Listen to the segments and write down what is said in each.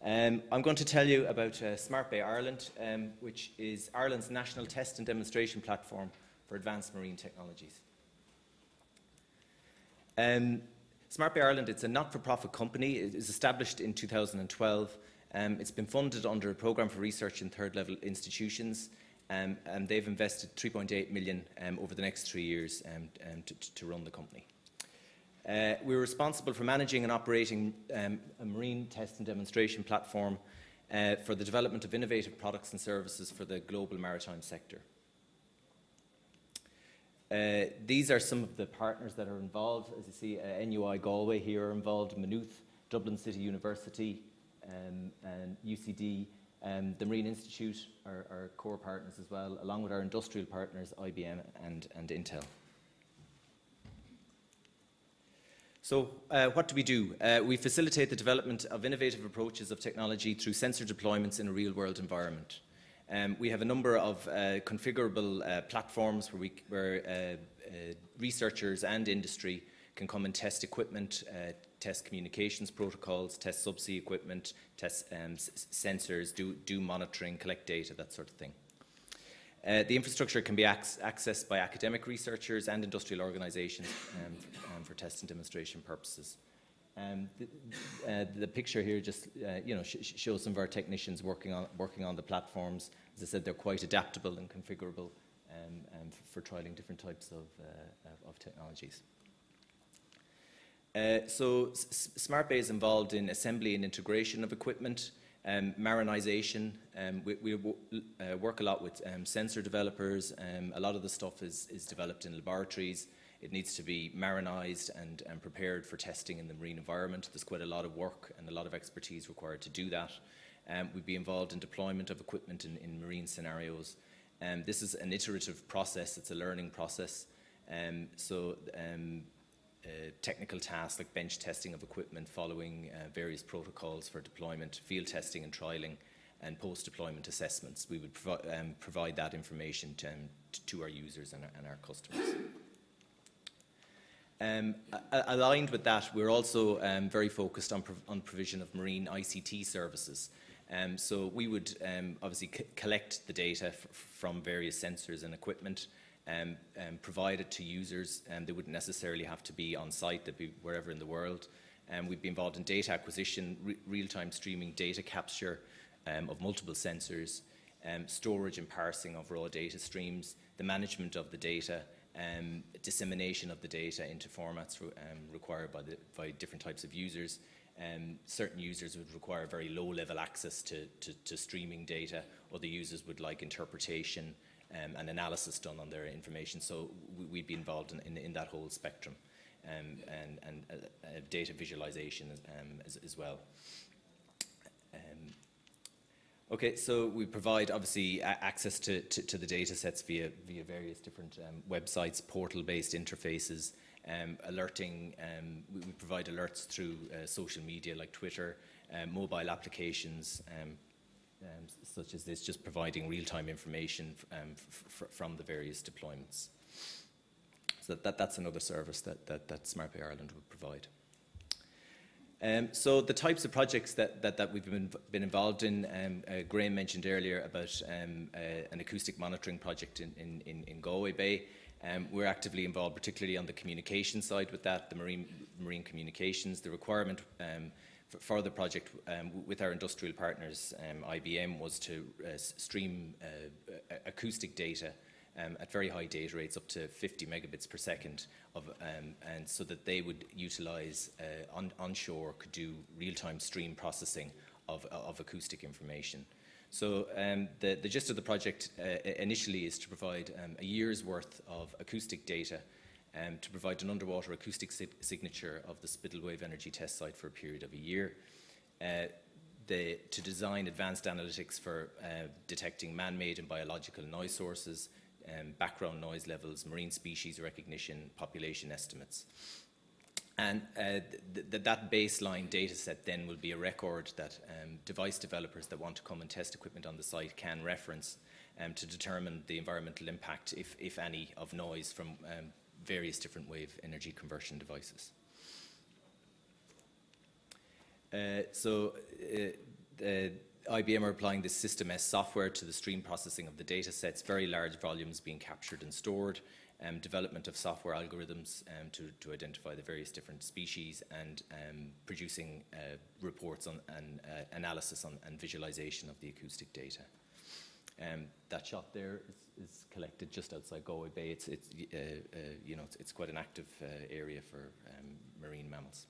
I'm going to tell you about Smart Bay Ireland, which is Ireland's national test and demonstration platform for advanced marine technologies. Smart Bay Ireland, it's a not-for-profit company. It was established in 2012. It's been funded under a programme for research in third-level institutions, and they've invested 3.8 million over the next 3 years to run the company. We're responsible for managing and operating a marine test and demonstration platform for the development of innovative products and services for the global maritime sector. These are some of the partners that are involved. As you see, NUI Galway here are involved, Maynooth, Dublin City University, and UCD. The Marine Institute are core partners as well, along with our industrial partners, IBM and Intel. So what do? We facilitate the development of innovative approaches of technology through sensor deployments in a real-world environment. We have a number of configurable platforms where researchers and industry can come and test equipment, test communications protocols, test subsea equipment, test sensors, do monitoring, collect data, that sort of thing. The infrastructure can be accessed by academic researchers and industrial organisations for test and demonstration purposes. The picture here just shows some of our technicians working on the platforms. As I said, they're quite adaptable and configurable for trialling different types of technologies. So Smart Bay is involved in assembly and integration of equipment, marinisation. We work a lot with sensor developers. A lot of the stuff is developed in laboratories. It needs to be marinised and prepared for testing in the marine environment. There's quite a lot of work and a lot of expertise required to do that. We'd be involved in deployment of equipment in marine scenarios. This is an iterative process. It's a learning process. Technical tasks like bench testing of equipment following various protocols for deployment, field testing and trialling, and post-deployment assessments. We would provide that information to our users and our customers. Aligned with that, we're also very focused on provision of marine ICT services. So we would obviously collect the data from various sensors and equipment, provide it to users, and they wouldn't necessarily have to be on site, they'd be wherever in the world. We'd be involved in data acquisition, real-time streaming data capture of multiple sensors, storage and parsing of raw data streams, the management of the data, dissemination of the data into formats required by different types of users. Certain users would require very low-level access to streaming data. Other users would like interpretation and analysis done on their information. So we'd be involved in that whole spectrum, and data visualization as well. Okay, so we provide obviously access to the data sets via various different websites, portal-based interfaces, alerting. We provide alerts through social media like Twitter, mobile applications such as this, just providing real-time information from the various deployments. So that's another service that Smart Bay Ireland would provide. So the types of projects that we've been involved in, Graham mentioned earlier about an acoustic monitoring project in Galway Bay. We're actively involved, particularly on the communication side with that, the marine communications. The requirement for the project with our industrial partners, IBM, was to stream acoustic data at very high data rates, up to 50 megabits per second, and so that they would utilise onshore, could do real-time stream processing of acoustic information. So the gist of the project initially is to provide a year's worth of acoustic data to provide an underwater acoustic signature of the Spittlewave Energy Test Site for a period of a year. To design advanced analytics for detecting man-made and biological noise sources, background noise levels, marine species recognition, population estimates. And that baseline data set then will be a record that device developers that want to come and test equipment on the site can reference to determine the environmental impact, if any, of noise from various different wave energy conversion devices. IBM are applying this System S software to the stream processing of the data sets, very large volumes being captured and stored, development of software algorithms to identify the various different species, and producing reports on and analysis on and visualization of the acoustic data. That shot there is collected just outside Galway Bay. It's quite an active area for marine mammals.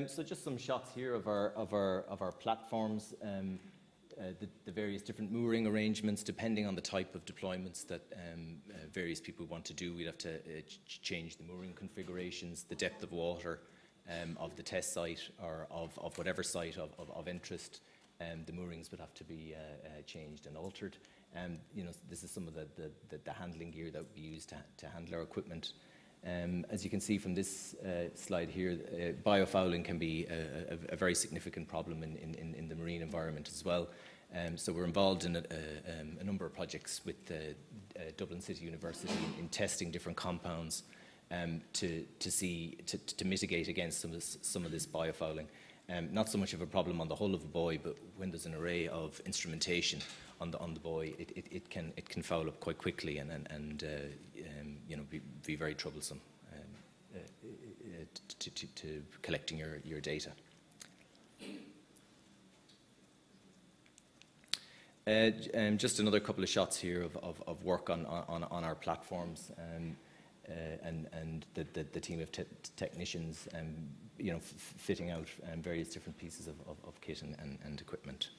So just some shots here of our platforms, the various different mooring arrangements, depending on the type of deployments that various people want to do. We'd have to change the mooring configurations, the depth of water of the test site or of whatever site of interest. The moorings would have to be changed and altered. This is some of the handling gear that would be used to handle our equipment. As you can see from this slide here, biofouling can be a very significant problem in the marine environment as well. So we're involved in a number of projects with Dublin City University in testing different compounds to mitigate against some of this biofouling. Not so much of a problem on the hull of a buoy, but when there's an array of instrumentation on the buoy, it can foul up quite quickly and be very troublesome to collecting your data. Just another couple of shots here of work on our platforms. And the team of technicians, fitting out various different pieces of kit and equipment.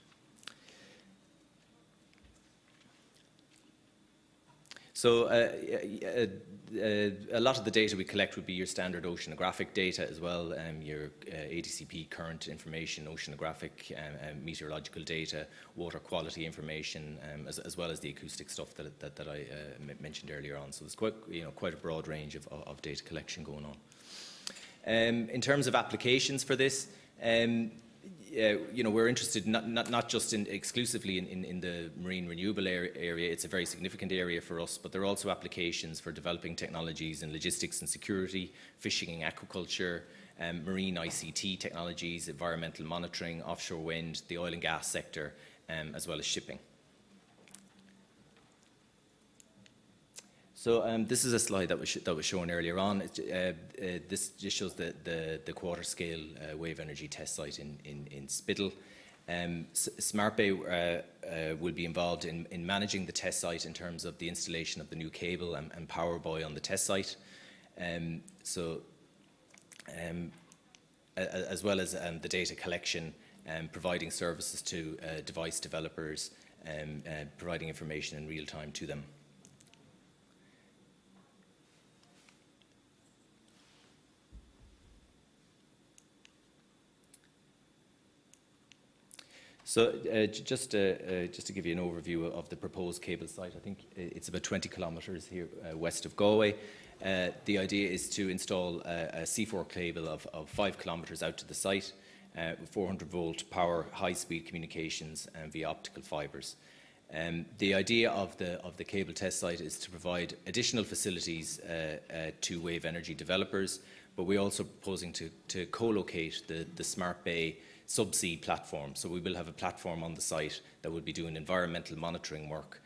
So a lot of the data we collect would be your standard oceanographic data as well, your ADCP current information, oceanographic, meteorological data, water quality information, as well as the acoustic stuff that I mentioned earlier on. So there's quite a broad range of data collection going on. In terms of applications for this, we're interested not just exclusively in the marine renewable area. It's a very significant area for us, but there are also applications for developing technologies in logistics and security, fishing and aquaculture, marine ICT technologies, environmental monitoring, offshore wind, the oil and gas sector, as well as shipping. So this is a slide that was shown earlier on. This just shows the quarter scale wave energy test site in Spiddle. Smart Bay will be involved in managing the test site in terms of the installation of the new cable and power buoy on the test site. As well as the data collection, providing services to device developers, providing information in real time to them. So just to give you an overview of the proposed cable site, I think it's about 20 kilometres here west of Galway. The idea is to install a C4 cable of 5 kilometres out to the site, with 400 volt power, high-speed communications via optical fibres. The idea of the cable test site is to provide additional facilities to wave energy developers, but we're also proposing to co-locate the Smart Bay subsea platform. So we will have a platform on the site that will be doing environmental monitoring work,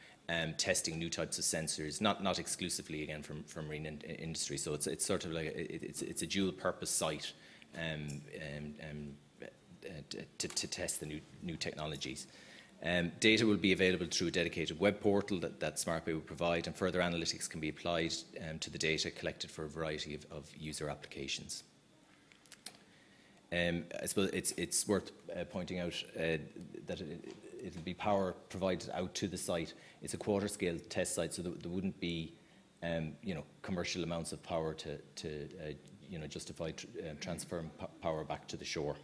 testing new types of sensors, not exclusively again from marine industry. So it's sort of like it's a dual purpose site to test the new technologies. Data will be available through a dedicated web portal that SmartBay will provide, and further analytics can be applied to the data collected for a variety of user applications. I suppose it's worth pointing out that it'll be power provided out to the site. It's a quarter scale test site, so there wouldn't be commercial amounts of power to justify transferring power back to the shore.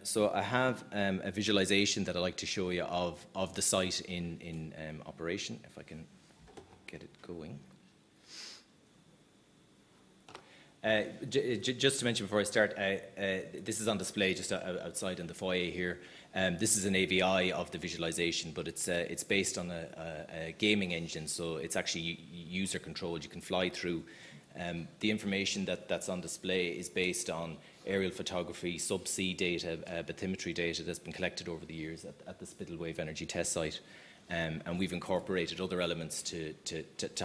So I have a visualization that I'd like to show you of the site in operation, if I can get it going. Just to mention before I start, this is on display just outside in the foyer here. This is an AVI of the visualization, but it's based on a gaming engine, so it's actually user controlled. You can fly through The information that's on display is based on aerial photography, subsea data, bathymetry data that's been collected over the years at the Spittal Wave Energy Test Site. And we've incorporated other elements to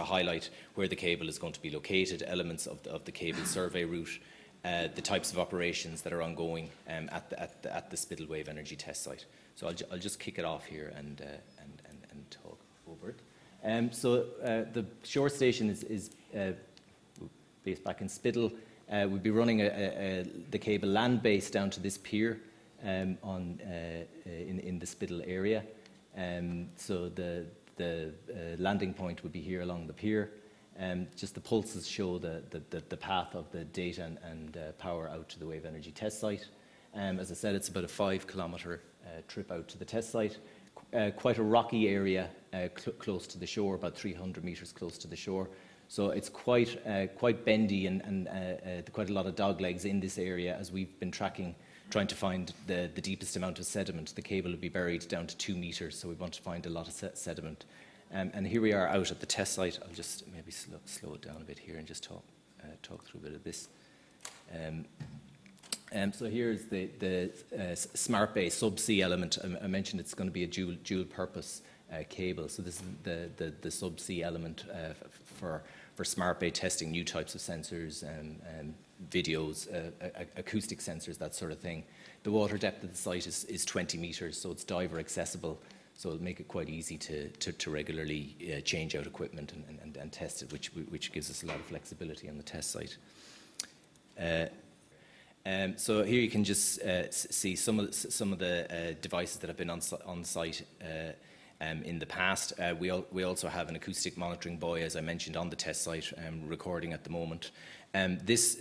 highlight where the cable is going to be located, elements of the cable survey route, the types of operations that are ongoing at the Spittal Wave Energy Test Site. So I'll just kick it off here and talk over it. So the shore station is based back in Spittal. We'll be running the cable land-based down to this pier in the Spittal area. So the landing point would be here along the pier. Just the pulses show the path of the data and power out to the Wave Energy Test Site. As I said, it's about a 5-kilometre trip out to the test site. Quite a rocky area close to the shore, about 300 metres close to the shore. So it's quite bendy and quite a lot of dog legs in this area as we've been trying to find the deepest amount of sediment. The cable will be buried down to 2 metres, so we want to find a lot of sediment. And here we are out at the test site. I'll just maybe slow it down a bit here and just talk through a bit of this. So here's the Smart Bay subsea element. I mentioned it's going to be a dual purpose cable. So this is the subsea element for Smart Bay testing new types of sensors, videos, acoustic sensors, that sort of thing. The water depth of the site is 20 metres, so it's diver accessible. So it'll make it quite easy to regularly change out equipment and test it, which gives us a lot of flexibility on the test site. So here you can just see some of the devices that have been on site in the past. We also have an acoustic monitoring buoy, as I mentioned, on the test site, recording at the moment. This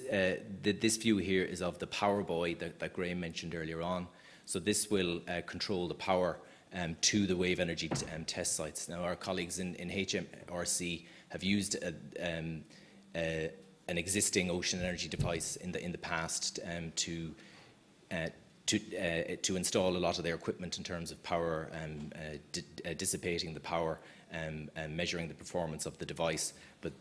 view here is of the power buoy that Graham mentioned earlier on. So this will control the power to the wave energy test sites. Now, our colleagues in HMRC have used an existing ocean energy device in the past to install a lot of their equipment in terms of power, dissipating the power, measuring the performance of the device. But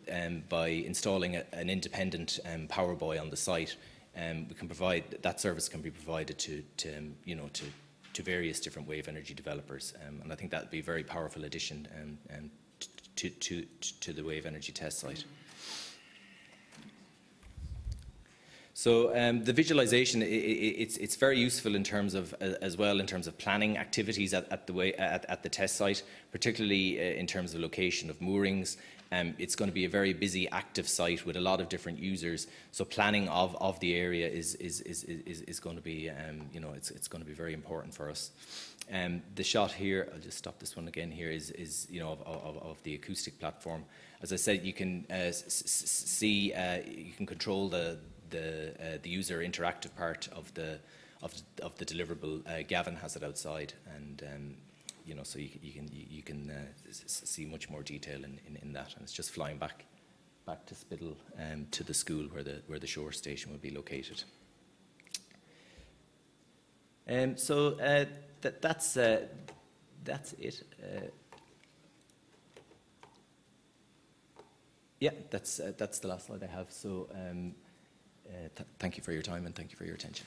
by installing an independent power buoy on the site, we can provide that service can be provided to various different wave energy developers, and I think that would be a very powerful addition to the wave energy test site. So the visualization, it's very useful in terms of as well in terms of planning activities at the test site, particularly in terms of location of moorings. It's going to be a very busy, active site with a lot of different users. So planning of the area is going to be it's going to be very important for us. The shot here, I'll just stop this one again here, is of the acoustic platform. As I said, you can see you can control the user interactive part of the deliverable. Gaughan has it outside, and so you can see much more detail in that, and it's just flying back to Spittal to the school where the shore station will be located. So that's it. Yeah, that's the last slide I have. So. Thank you for your time and thank you for your attention.